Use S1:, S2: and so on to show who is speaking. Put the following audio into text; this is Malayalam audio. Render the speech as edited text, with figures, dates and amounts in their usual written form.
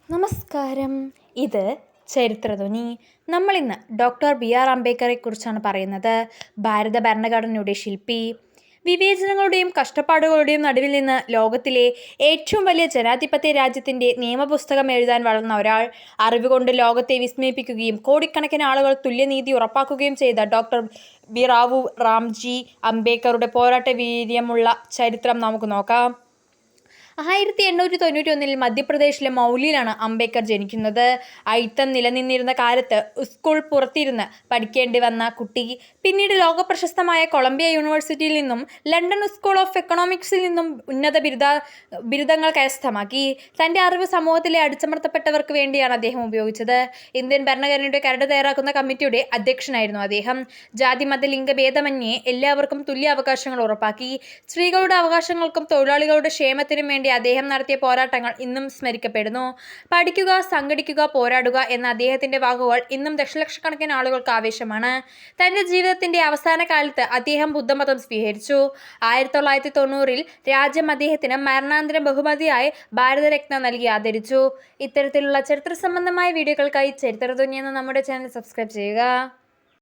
S1: നമസ്കാരം. ഇത് ചരിത്രധ്വനി. നമ്മളിന്ന് ഡോക്ടർ BR അംബേദ്കറെക്കുറിച്ചാണ് പറയുന്നത്. ഭാരത ഭരണഘടനയുടെ ശില്പി. വിവേചനങ്ങളുടെയും കഷ്ടപ്പാടുകളുടെയും നടുവിൽ നിന്ന് ലോകത്തിലെ ഏറ്റവും വലിയ ജനാധിപത്യ രാജ്യത്തിൻ്റെ നിയമപുസ്തകം എഴുതാൻ വളർന്ന ഒരാൾ. അറിവുകൊണ്ട് ലോകത്തെ വിസ്മയിപ്പിക്കുകയും കോടിക്കണക്കിന് ആളുകൾ തുല്യനീതി ഉറപ്പാക്കുകയും ചെയ്ത ഡോക്ടർ ബിറാവു റാംജി അംബേദ്കറുടെ പോരാട്ട വീര്യമുള്ള ചരിത്രം നമുക്ക് നോക്കാം. 1891 മധ്യപ്രദേശിലെ മൗലിയിലാണ് അംബേദ്കർ ജനിക്കുന്നത്. അയിത്തം നിലനിന്നിരുന്ന കാലത്ത് സ്കൂൾ പുറത്തിരുന്ന് പഠിക്കേണ്ടി വന്ന കുട്ടി പിന്നീട് ലോകപ്രശസ്തമായ കൊളംബിയ യൂണിവേഴ്സിറ്റിയിൽ നിന്നും ലണ്ടൻ സ്കൂൾ ഓഫ് എക്കണോമിക്സിൽ നിന്നും ഉന്നത ബിരുദങ്ങൾ കരസ്ഥമാക്കി. തൻ്റെ അറിവ് സമൂഹത്തിലെ അടിച്ചമർത്തപ്പെട്ടവർക്ക് വേണ്ടിയാണ് അദ്ദേഹം ഉപയോഗിച്ചത്. ഇന്ത്യൻ ഭരണഘടനയുടെ കരട് തയ്യാറാക്കുന്ന കമ്മിറ്റിയുടെ അധ്യക്ഷനായിരുന്നു അദ്ദേഹം. ജാതി മത ലിംഗ ഭേദമന്യേ എല്ലാവർക്കും തുല്യ അവകാശങ്ങൾ ഉറപ്പാക്കി. സ്ത്രീകളുടെ അവകാശങ്ങൾക്കും തൊഴിലാളികളുടെ ക്ഷേമത്തിനും വേണ്ടി അദ്ദേഹം നടത്തിയ പോരാട്ടങ്ങൾ ഇന്നും സ്മരിക്കപ്പെടുന്നു. പഠിക്കുക, സംഘടിക്കുക, പോരാടുക എന്ന അദ്ദേഹത്തിൻ്റെ വാക്കുകൾ ഇന്നും ദശലക്ഷക്കണക്കിന് ആളുകൾക്ക് ആവേശമാണ്. തൻ്റെ ജീവിതത്തിൻ്റെ അവസാന കാലത്ത് അദ്ദേഹം ബുദ്ധമതം സ്വീകരിച്ചു. 1990 രാജ്യം അദ്ദേഹത്തിന് മരണാനന്തര ബഹുമതിയായി ഭാരതരത്ന നൽകി ആദരിച്ചു. ഇത്തരത്തിലുള്ള ചരിത്ര സംബന്ധമായ വീഡിയോകൾക്കായി ചരിത്രധ്വനി എന്ന നമ്മുടെ ചാനൽ സബ്സ്ക്രൈബ് ചെയ്യുക.